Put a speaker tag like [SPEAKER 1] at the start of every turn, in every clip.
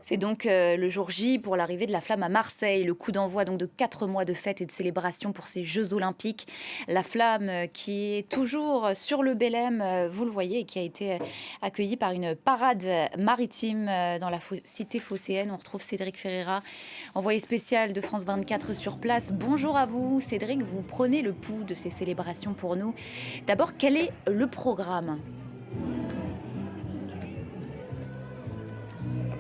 [SPEAKER 1] C'est donc le jour J pour l'arrivée de la flamme à Marseille, le coup d'envoi donc de 4 mois de fête et de célébration pour ces Jeux Olympiques. La flamme qui est toujours sur le Bélem, vous le voyez, et qui a été accueillie par une parade maritime dans la cité phocéenne. On retrouve Cédric Ferreira, envoyé spécial de France 24 sur place. Bonjour à vous Cédric, vous prenez le pouls de ces célébrations pour nous. D'abord, quel est le programme?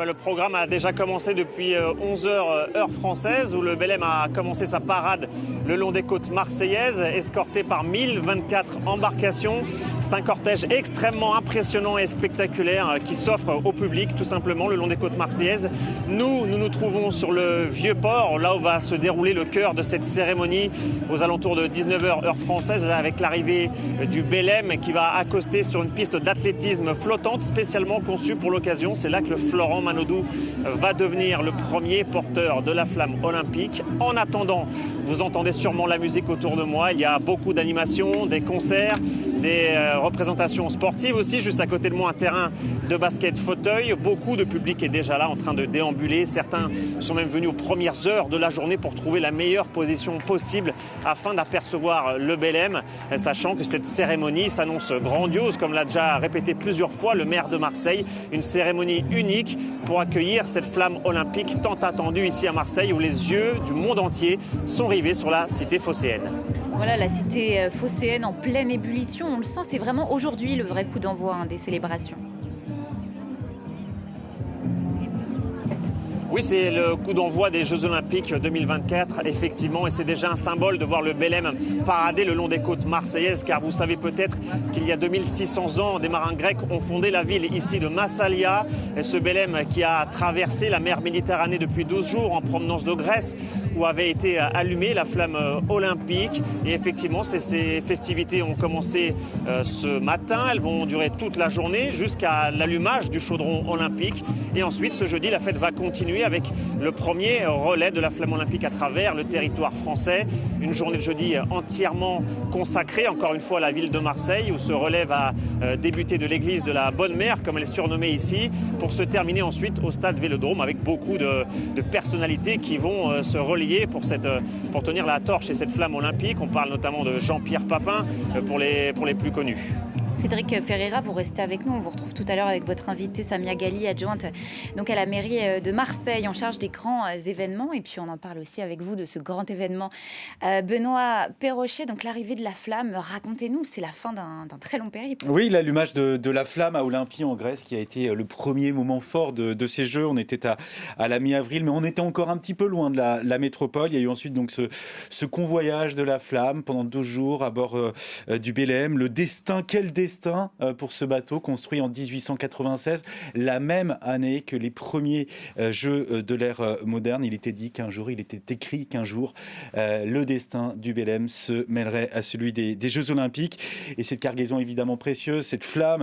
[SPEAKER 2] Le programme a déjà commencé depuis 11 heures heure française, où le Bélem a commencé sa parade le long des côtes marseillaises, escorté par 1024 embarcations. C'est un cortège extrêmement impressionnant et spectaculaire qui s'offre au public tout simplement le long des côtes marseillaises. Nous nous trouvons sur le Vieux-Port, là où va se dérouler le cœur de cette cérémonie, aux alentours de 19 heures heure française, avec l'arrivée du Bélem qui va accoster sur une piste d'athlétisme flottante spécialement conçue pour l'occasion. C'est là que le Florent Manodou va devenir le premier porteur de la flamme olympique. En attendant, vous entendez sûrement la musique autour de moi. Il y a beaucoup d'animations, des concerts, des représentations sportives aussi. Juste à côté de moi, un terrain de basket fauteuil. Beaucoup de public est déjà là en train de déambuler. Certains sont même venus aux premières heures de la journée pour trouver la meilleure position possible afin d'apercevoir le Bélem, sachant que cette cérémonie s'annonce grandiose, comme l'a déjà répété plusieurs fois le maire de Marseille. Une cérémonie unique pour accueillir cette flamme olympique tant attendue ici à Marseille, où les yeux du monde entier sont rivés sur la cité phocéenne.
[SPEAKER 1] Voilà, la cité phocéenne en pleine ébullition. On le sent, c'est vraiment aujourd'hui le vrai coup d'envoi des célébrations.
[SPEAKER 2] Oui, c'est le coup d'envoi des Jeux Olympiques 2024, effectivement, et c'est déjà un symbole de voir le Bélem parader le long des côtes marseillaises, car vous savez peut-être qu'il y a 2600 ans, des marins grecs ont fondé la ville ici de Massalia, et ce Bélem qui a traversé la mer Méditerranée depuis 12 jours en provenance de Grèce, où avait été allumée la flamme olympique. Et effectivement, ces festivités ont commencé ce matin, elles vont durer toute la journée jusqu'à l'allumage du chaudron olympique, et ensuite ce jeudi, la fête va continuer avec le premier relais de la flamme olympique à travers le territoire français. Une journée de jeudi entièrement consacrée, encore une fois, à la ville de Marseille, où ce relais va débuter de l'église de la Bonne Mère, comme elle est surnommée ici, pour se terminer ensuite au stade Vélodrome, avec beaucoup de personnalités qui vont se relier pour tenir la torche et cette flamme olympique. On parle notamment de Jean-Pierre Papin, pour les plus connus.
[SPEAKER 1] Cédric Ferreira, vous restez avec nous. On vous retrouve tout à l'heure avec votre invitée Samia Ghali, adjointe donc à la mairie de Marseille, en charge des grands événements. Et puis on en parle aussi avec vous de ce grand événement. Benoît Perrochet, donc l'arrivée de la flamme, racontez-nous, c'est la fin d'un très long périple.
[SPEAKER 3] Oui, l'allumage de la flamme à Olympie en Grèce, qui a été le premier moment fort de ces Jeux. On était à la mi-avril, mais on était encore un petit peu loin de la métropole. Il y a eu ensuite donc ce convoyage de la flamme pendant 12 jours à bord du Bélem. Le destin, quel destin pour ce bateau construit en 1896, la même année que les premiers Jeux de l'ère moderne. Il était dit qu'un jour, il était écrit qu'un jour, le destin du Bélem se mêlerait à celui des Jeux Olympiques. Et cette cargaison évidemment précieuse, cette flamme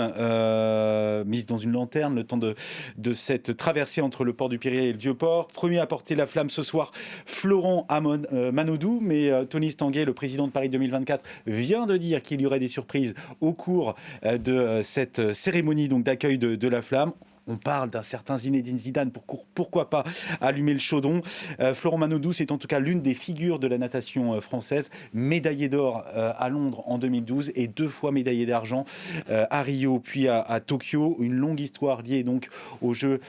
[SPEAKER 3] mise dans une lanterne, le temps de cette traversée entre le port du Pirée et le Vieux-Port. Premier à porter la flamme ce soir, Florent Manodou, mais Tony Stanguet, le président de Paris 2024, vient de dire qu'il y aurait des surprises au cours de cette cérémonie donc d'accueil de la flamme. On parle d'un certain Zinedine Zidane, pourquoi pas allumer le chaudron. Florent Manodou, c'est en tout cas l'une des figures de la natation française, médaillé d'or à Londres en 2012 et 2 fois médaillé d'argent à Rio puis à Tokyo. Une longue histoire liée donc aux Jeux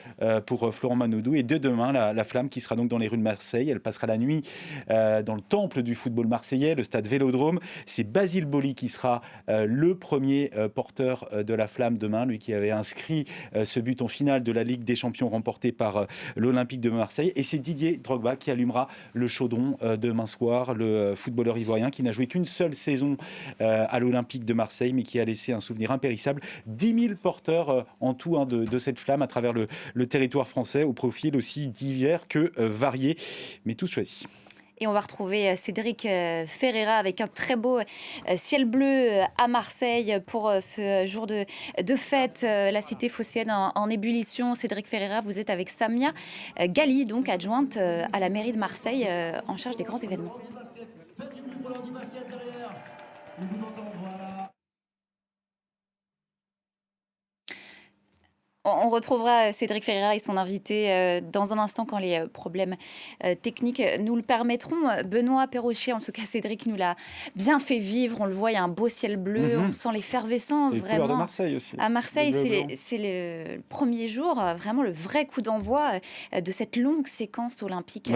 [SPEAKER 3] pour Florent Manodou. Et dès demain, la flamme qui sera donc dans les rues de Marseille, elle passera la nuit dans le temple du football marseillais, le stade Vélodrome. C'est Basile Boli qui sera le premier porteur de la flamme demain, lui qui avait inscrit ce but en finale de la Ligue des Champions remportée par l'Olympique de Marseille. Et c'est Didier Drogba qui allumera le chaudron demain soir, le footballeur ivoirien qui n'a joué qu'une seule saison à l'Olympique de Marseille, mais qui a laissé un souvenir impérissable. 10 000 porteurs en tout de cette flamme à travers le territoire français, au profil aussi divers que varié, mais tous choisis.
[SPEAKER 1] Et on va retrouver Cédric Ferreira avec un très beau ciel bleu à Marseille pour ce jour de fête. La cité phocéenne en ébullition. Cédric Ferreira, vous êtes avec Samia Ghali, donc adjointe à la mairie de Marseille en charge des grands événements. On retrouvera Cédric Ferreira et son invité dans un instant quand les problèmes techniques nous le permettront. Benoît Perrochet, en tout cas Cédric nous l'a bien fait vivre. On le voit, il y a un beau ciel bleu, on sent l'effervescence.
[SPEAKER 3] C'est les couleurs de Marseille aussi.
[SPEAKER 1] À Marseille, c'est le premier jour, vraiment le vrai coup d'envoi de cette longue séquence olympique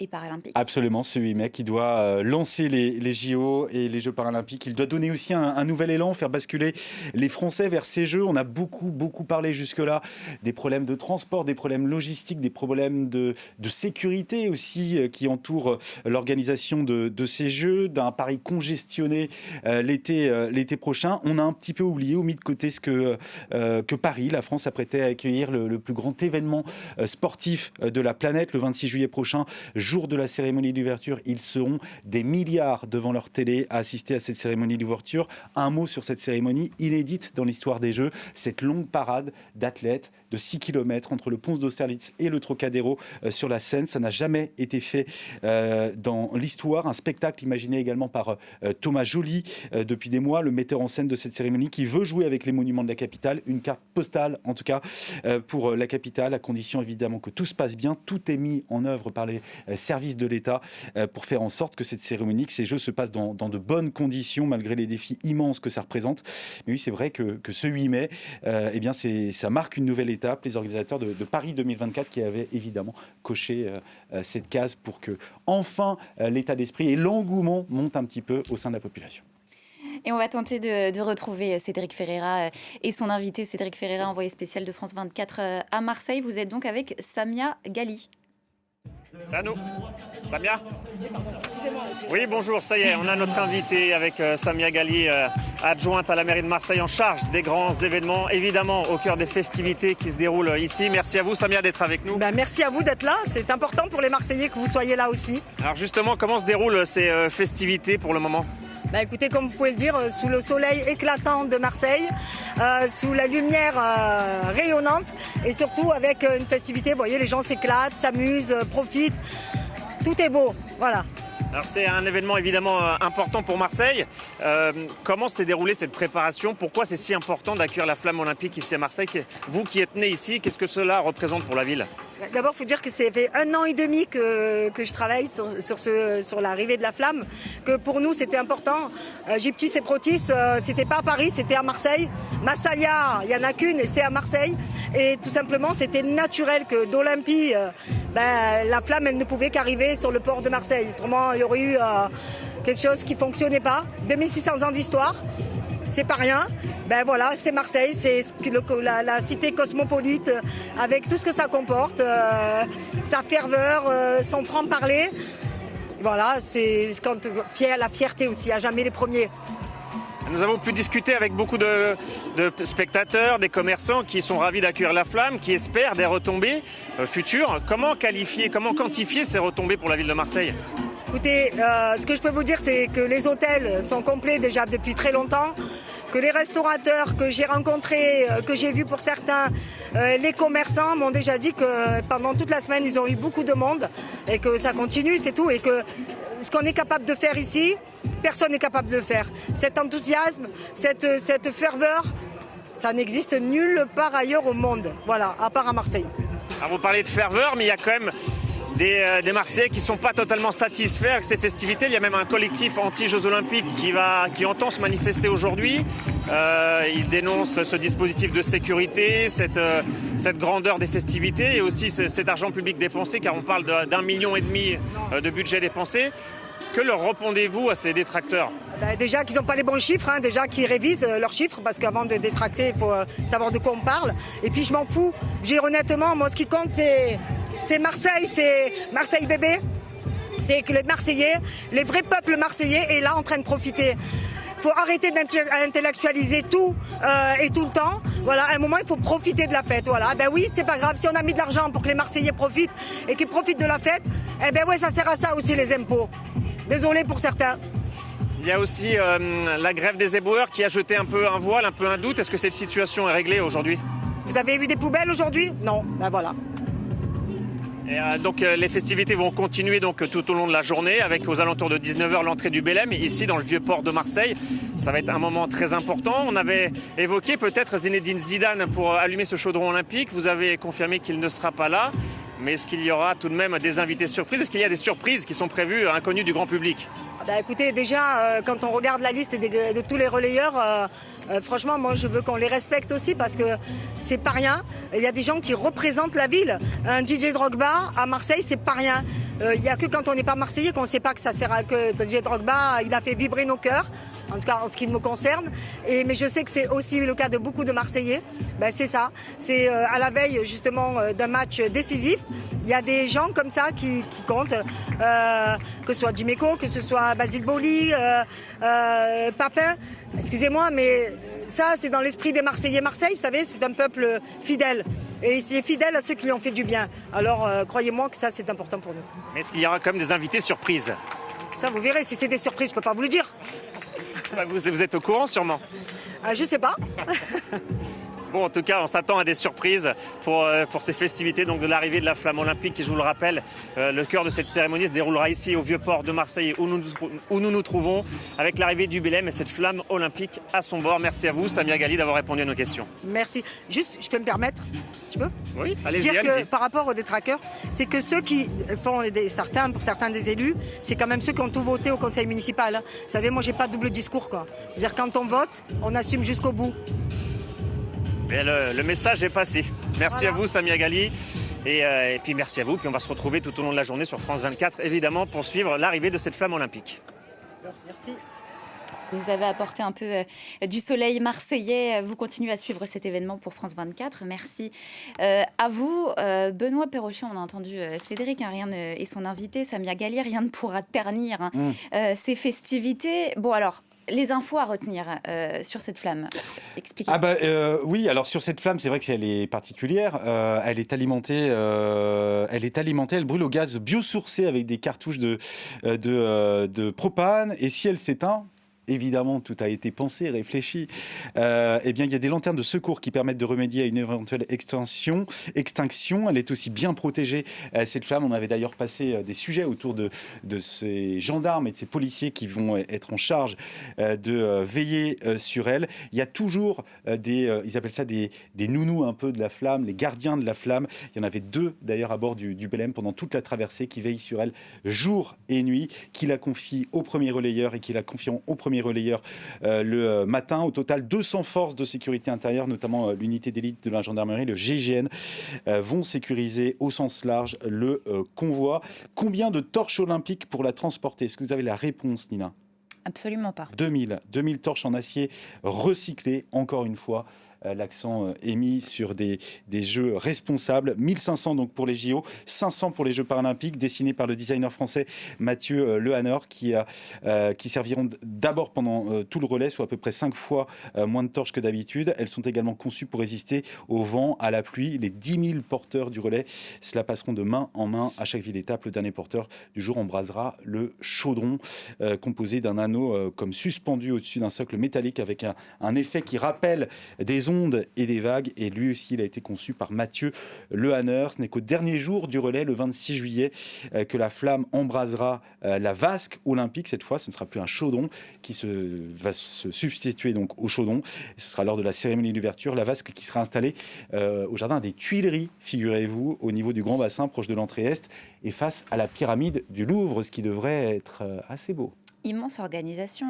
[SPEAKER 1] et paralympique.
[SPEAKER 3] Absolument, ce 8 mai qui doit lancer les JO et les Jeux paralympiques. Il doit donner aussi un nouvel élan, faire basculer les Français vers ces Jeux. On a beaucoup parlé jusque-là des problèmes de transport, des problèmes logistiques, des problèmes de sécurité aussi qui entourent l'organisation de ces Jeux, d'un Paris congestionné l'été prochain. On a un petit peu oublié ou mis de côté ce que Paris, la France, s'apprêtait à accueillir le plus grand événement sportif de la planète le 26 juillet prochain, jour de la cérémonie d'ouverture. Ils seront des milliards devant leur télé à assister à cette cérémonie d'ouverture. Un mot sur cette cérémonie inédite dans l'histoire des Jeux, cette longue parade d'athlètes de 6 km entre le Pont d'Austerlitz et le Trocadéro sur la Seine. Ça n'a jamais été fait dans l'histoire. Un spectacle imaginé également par Thomas Joly depuis des mois, le metteur en scène de cette cérémonie qui veut jouer avec les monuments de la capitale. Une carte postale en tout cas pour la capitale, à condition évidemment que tout se passe bien. Tout est mis en œuvre par les services de l'État pour faire en sorte que cette cérémonie, que ces Jeux se passent dans de bonnes conditions malgré les défis immenses que ça représente. Mais oui, c'est vrai que ce 8 mai, ça marque une nouvelle étape. Les organisateurs de Paris 2024 qui avaient évidemment coché cette case pour que enfin l'état d'esprit et l'engouement montent un petit peu au sein de la population.
[SPEAKER 1] Et on va tenter de retrouver Cédric Ferreira et son invité, Cédric Ferreira, envoyé spécial de France 24 à Marseille. Vous êtes donc avec Samia Ghali.
[SPEAKER 2] C'est à nous. Samia ? Oui, bonjour, ça y est, on a notre invité avec Samia Ghali, adjointe à la mairie de Marseille en charge des grands événements, évidemment au cœur des festivités qui se déroulent ici. Merci à vous, Samia, d'être avec nous.
[SPEAKER 4] Merci à vous d'être là, c'est important pour les Marseillais que vous soyez là aussi.
[SPEAKER 2] Alors justement, comment se déroulent ces festivités pour le moment ?
[SPEAKER 4] Écoutez, comme vous pouvez le dire, sous le soleil éclatant de Marseille, sous la lumière rayonnante et surtout avec une festivité, vous voyez, les gens s'éclatent, s'amusent, profitent, tout est beau, voilà.
[SPEAKER 2] Alors c'est un événement évidemment important pour Marseille. Comment s'est déroulée cette préparation ? Pourquoi c'est si important d'accueillir la flamme olympique ici à Marseille ? Vous qui êtes né ici, qu'est-ce que cela représente pour la ville ?
[SPEAKER 4] D'abord, il faut dire que ça fait 1 an et demi que je travaille sur l'arrivée de la flamme, que pour nous c'était important. Gyptis et Protis, c'était pas à Paris, c'était à Marseille. Massalia, il n'y en a qu'une et c'est à Marseille. Et tout simplement, c'était naturel que d'Olympie, la flamme, elle ne pouvait qu'arriver sur le port de Marseille. Autrement, il y aurait eu quelque chose qui ne fonctionnait pas. 2600 ans d'histoire. C'est pas rien. Voilà, c'est Marseille, c'est la cité cosmopolite avec tout ce que ça comporte, sa ferveur, son franc-parler. Voilà, c'est la fierté aussi, à jamais les premiers.
[SPEAKER 2] Nous avons pu discuter avec beaucoup de spectateurs, des commerçants qui sont ravis d'accueillir la flamme, qui espèrent des retombées futures. Comment quantifier ces retombées pour la ville de Marseille ?
[SPEAKER 4] Écoutez, ce que je peux vous dire, c'est que les hôtels sont complets déjà depuis très longtemps, que les restaurateurs que j'ai rencontrés, que j'ai vus pour certains, les commerçants m'ont déjà dit que pendant toute la semaine, ils ont eu beaucoup de monde et que ça continue, c'est tout. Et que ce qu'on est capable de faire ici, personne n'est capable de le faire. Cet enthousiasme, cette ferveur, ça n'existe nulle part ailleurs au monde, voilà, à part à Marseille.
[SPEAKER 2] Alors vous parlez de ferveur, mais il y a quand même des Marseillais qui ne sont pas totalement satisfaits avec ces festivités. Il y a même un collectif anti-Jeux Olympiques qui entend se manifester aujourd'hui. Il dénonce ce dispositif de sécurité, cette grandeur des festivités et aussi cet argent public dépensé, car on parle d'1,5 million de budget dépensé. Que leur répondez-vous à ces détracteurs ?
[SPEAKER 4] Déjà qu'ils n'ont pas les bons chiffres, déjà qu'ils révisent leurs chiffres, parce qu'avant de détracter, il faut savoir de quoi on parle. Et puis je m'en fous. Je dis honnêtement, moi ce qui compte c'est Marseille, c'est Marseille bébé. C'est que les Marseillais, les vrais peuples marseillais est là en train de profiter. Il faut arrêter d'intellectualiser tout et tout le temps. Voilà, à un moment, il faut profiter de la fête. Voilà. Oui, c'est pas grave. Si on a mis de l'argent pour que les Marseillais profitent et qu'ils profitent de la fête, ça sert à ça aussi les impôts. Désolé pour certains.
[SPEAKER 2] Il y a aussi la grève des éboueurs qui a jeté un peu un voile, un peu un doute. Est-ce que cette situation est réglée aujourd'hui ?
[SPEAKER 4] Vous avez vu des poubelles aujourd'hui ? Non, voilà.
[SPEAKER 2] Les festivités vont continuer tout au long de la journée avec aux alentours de 19h l'entrée du Bélem ici dans le vieux port de Marseille. Ça va être un moment très important. On avait évoqué peut-être Zinedine Zidane pour allumer ce chaudron olympique. Vous avez confirmé qu'il ne sera pas là. Mais est-ce qu'il y aura tout de même des invités surprises? Est-ce qu'il y a des surprises qui sont prévues inconnues du grand public?
[SPEAKER 4] Écoutez, déjà, quand on regarde la liste de tous les relayeurs, franchement, moi, je veux qu'on les respecte aussi parce que c'est pas rien. Il y a des gens qui représentent la ville. Un DJ Drogba à Marseille, c'est pas rien. Il n'y a que quand on n'est pas Marseillais qu'on ne sait pas que ça sert à que DJ Drogba, il a fait vibrer nos cœurs. En tout cas en ce qui me concerne. Mais je sais que c'est aussi le cas de beaucoup de Marseillais. C'est ça. C'est à la veille justement d'un match décisif. Il y a des gens comme ça qui comptent, que ce soit Dimeco, que ce soit Basile Boli, Papin. Excusez-moi, mais ça c'est dans l'esprit des Marseillais. Marseille, vous savez, c'est un peuple fidèle. Et c'est fidèle à ceux qui lui ont fait du bien. Alors croyez-moi que ça c'est important pour nous.
[SPEAKER 2] Mais est-ce qu'il y aura quand même des invités surprises?
[SPEAKER 4] Ça vous verrez, si c'est des surprises, je ne peux pas vous le dire.
[SPEAKER 2] Vous êtes au courant sûrement?
[SPEAKER 4] Je sais pas.
[SPEAKER 2] Bon, en tout cas, on s'attend à des surprises pour ces festivités donc de l'arrivée de la flamme olympique qui, je vous le rappelle, le cœur de cette cérémonie se déroulera ici au vieux port de Marseille où nous nous trouvons avec l'arrivée du Bélem et cette flamme olympique à son bord. Merci à vous, Samia Ghali, d'avoir répondu à nos questions.
[SPEAKER 4] Merci. Juste, je peux me permettre? Je peux?
[SPEAKER 2] Oui, allez-y.
[SPEAKER 4] Dire que par rapport aux détraqueurs, c'est que ceux qui font pour certains des élus, c'est quand même ceux qui ont tout voté au conseil municipal. Vous savez, moi, j'ai pas de double discours, quoi. C'est-à-dire, quand on vote, on assume jusqu'au bout.
[SPEAKER 2] Et le message est passé. Merci à vous, Samia Ghali. Et puis merci à vous. Puis on va se retrouver tout au long de la journée sur France 24, évidemment, pour suivre l'arrivée de cette flamme olympique.
[SPEAKER 4] Merci.
[SPEAKER 1] Vous avez apporté un peu du soleil marseillais. Vous continuez à suivre cet événement pour France 24. Merci à vous. Benoît Perrochet, on a entendu Cédric et son invité, Samia Ghali. Rien ne pourra ternir ces festivités. Bon, alors, les infos à retenir sur cette flamme. Expliquez.
[SPEAKER 3] Oui, alors sur cette flamme, c'est vrai qu'elle est particulière. Elle est alimentée, elle brûle au gaz biosourcé avec des cartouches de propane. Et si elle s'éteint, évidemment, tout a été pensé, réfléchi. Il y a des lanternes de secours qui permettent de remédier à une éventuelle extinction. Elle est aussi bien protégée, cette flamme. On avait d'ailleurs passé des sujets autour de ces gendarmes et de ces policiers qui vont être en charge de veiller sur elle. Il y a toujours ils appellent ça des nounous un peu de la flamme, les gardiens de la flamme. Il y en avait 2 d'ailleurs à bord du Bélem pendant toute la traversée qui veillent sur elle jour et nuit, qui la confient au premier relayeur et qui la confieront au premier relayeur le matin. Au total, 200 forces de sécurité intérieure, notamment l'unité d'élite de la gendarmerie, le GIGN, vont sécuriser au sens large le convoi. Combien de torches olympiques pour la transporter? Est-ce que vous avez la réponse, Nina?
[SPEAKER 1] Absolument pas.
[SPEAKER 3] 2000 torches en acier recyclées, encore une fois. L'accent est mis sur des jeux responsables. 1500 donc pour les JO, 500 pour les Jeux paralympiques, dessinés par le designer français Mathieu Lehanner, qui serviront d'abord pendant tout le relais, soit à peu près 5 fois moins de torches que d'habitude. Elles sont également conçues pour résister au vent, à la pluie. Les 10 000 porteurs du relais, cela passeront de main en main à chaque ville-étape. Le dernier porteur du jour embrasera le chaudron, composé d'un anneau comme suspendu au-dessus d'un socle métallique avec un effet qui rappelle des ondes et des vagues, et lui aussi il a été conçu par Mathieu Lehanner. Ce n'est qu'au dernier jour du relais, le 26 juillet, que la flamme embrasera la vasque olympique. Cette fois, ce ne sera plus un chaudron qui va se substituer donc au chaudron. Ce sera lors de la cérémonie d'ouverture, la vasque qui sera installée au jardin des Tuileries, figurez-vous, au niveau du grand bassin, proche de l'entrée est, et face à la pyramide du Louvre, ce qui devrait être assez beau.
[SPEAKER 1] Immense organisation.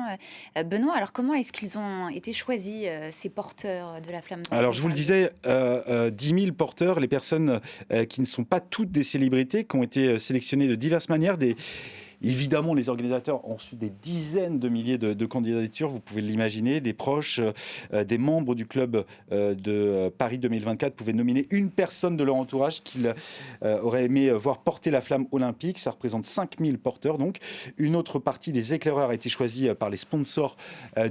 [SPEAKER 1] Benoît, alors comment est-ce qu'ils ont été choisis, ces porteurs de la flamme?
[SPEAKER 3] Alors, je vous le disais, 10 000 porteurs, les personnes qui ne sont pas toutes des célébrités, qui ont été sélectionnées de diverses manières. Évidemment, les organisateurs ont reçu des dizaines de milliers de candidatures, vous pouvez l'imaginer. Des proches, des membres du club de Paris 2024 pouvaient nominer une personne de leur entourage qu'ils auraient aimé voir porter la flamme olympique. Ça représente 5000 porteurs. Donc, une autre partie des éclaireurs a été choisie par les sponsors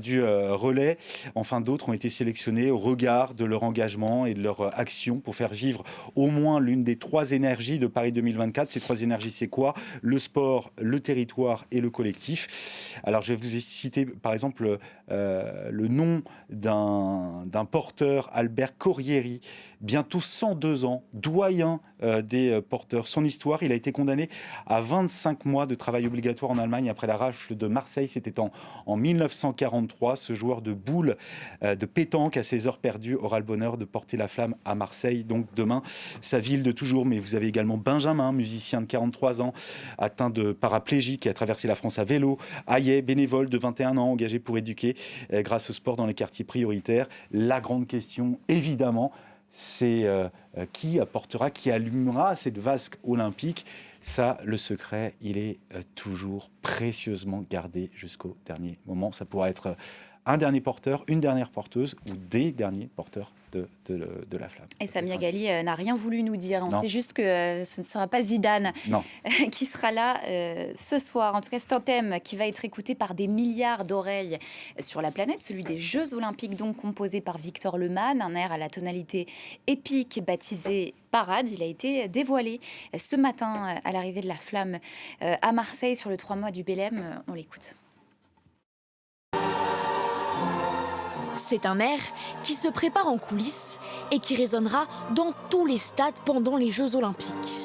[SPEAKER 3] du relais. Enfin, d'autres ont été sélectionnés au regard de leur engagement et de leur action pour faire vivre au moins l'une des 3 énergies de Paris 2024. Ces 3 énergies, c'est quoi? Le sport, le territoire et le collectif. Alors, je vais vous citer, par exemple, le nom d'un porteur, Albert Corrieri, bientôt 102 ans, doyen des porteurs. Son histoire, il a été condamné à 25 mois de travail obligatoire en Allemagne après la rafle de Marseille. C'était en 1943. Ce joueur de boules de pétanque à ses heures perdues aura le bonheur de porter la flamme à Marseille. Donc demain, sa ville de toujours. Mais vous avez également Benjamin, musicien de 43 ans, atteint de paraplégie, qui a traversé la France à vélo. Hayet, bénévole de 21 ans, engagé pour éduquer grâce au sport dans les quartiers prioritaires. La grande question, évidemment, c'est qui apportera, qui allumera cette vasque olympique. Ça, le secret, il est toujours précieusement gardé jusqu'au dernier moment. Ça pourra être un dernier porteur, une dernière porteuse ou des derniers porteurs de la flamme.
[SPEAKER 1] Et Samia Ghali n'a rien voulu nous dire. On
[SPEAKER 3] Non.
[SPEAKER 1] sait juste que ce ne sera pas Zidane qui sera là ce soir. En tout cas, c'est un thème qui va être écouté par des milliards d'oreilles sur la planète, celui des Jeux Olympiques, donc composé par Victor Lehmann, un air à la tonalité épique baptisé Parade. Il a été dévoilé ce matin à l'arrivée de la flamme à Marseille sur le 3 mois du Bélem. On l'écoute.
[SPEAKER 5] C'est un air qui se prépare en coulisses et qui résonnera dans tous les stades pendant les Jeux Olympiques.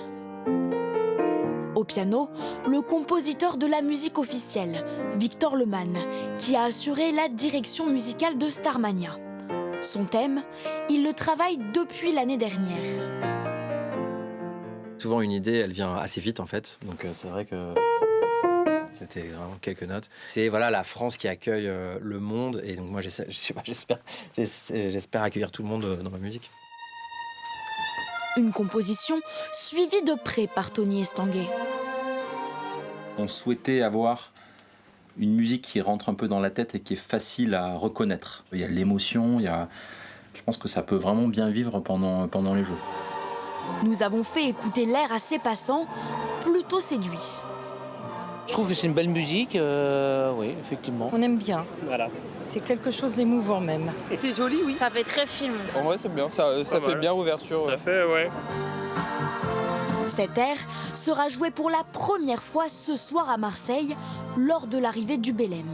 [SPEAKER 5] Au piano, le compositeur de la musique officielle, Victor Lehmann, qui a assuré la direction musicale de Starmania. Son thème, il le travaille depuis l'année dernière.
[SPEAKER 6] Souvent, une idée, elle vient assez vite en fait, donc c'est vrai que c'était vraiment quelques notes. C'est voilà la France qui accueille le monde, et donc moi j'espère accueillir tout le monde dans ma musique.
[SPEAKER 5] Une composition suivie de près par Tony Estanguet.
[SPEAKER 7] On souhaitait avoir une musique qui rentre un peu dans la tête et qui est facile à reconnaître. Il y a de l'émotion, je pense que ça peut vraiment bien vivre pendant les Jeux.
[SPEAKER 5] Nous avons fait écouter l'air à ses passants, plutôt séduits.
[SPEAKER 8] Je trouve que c'est une belle musique, oui, effectivement.
[SPEAKER 9] On aime bien.
[SPEAKER 2] Voilà.
[SPEAKER 9] C'est quelque chose d'émouvant même.
[SPEAKER 10] C'est joli, oui. Ça fait très film.
[SPEAKER 11] En vrai, c'est bien. Ça fait bien ouverture.
[SPEAKER 2] Ça fait, ouais.
[SPEAKER 5] Cet air sera joué pour la première fois ce soir à Marseille, lors de l'arrivée du Bélem.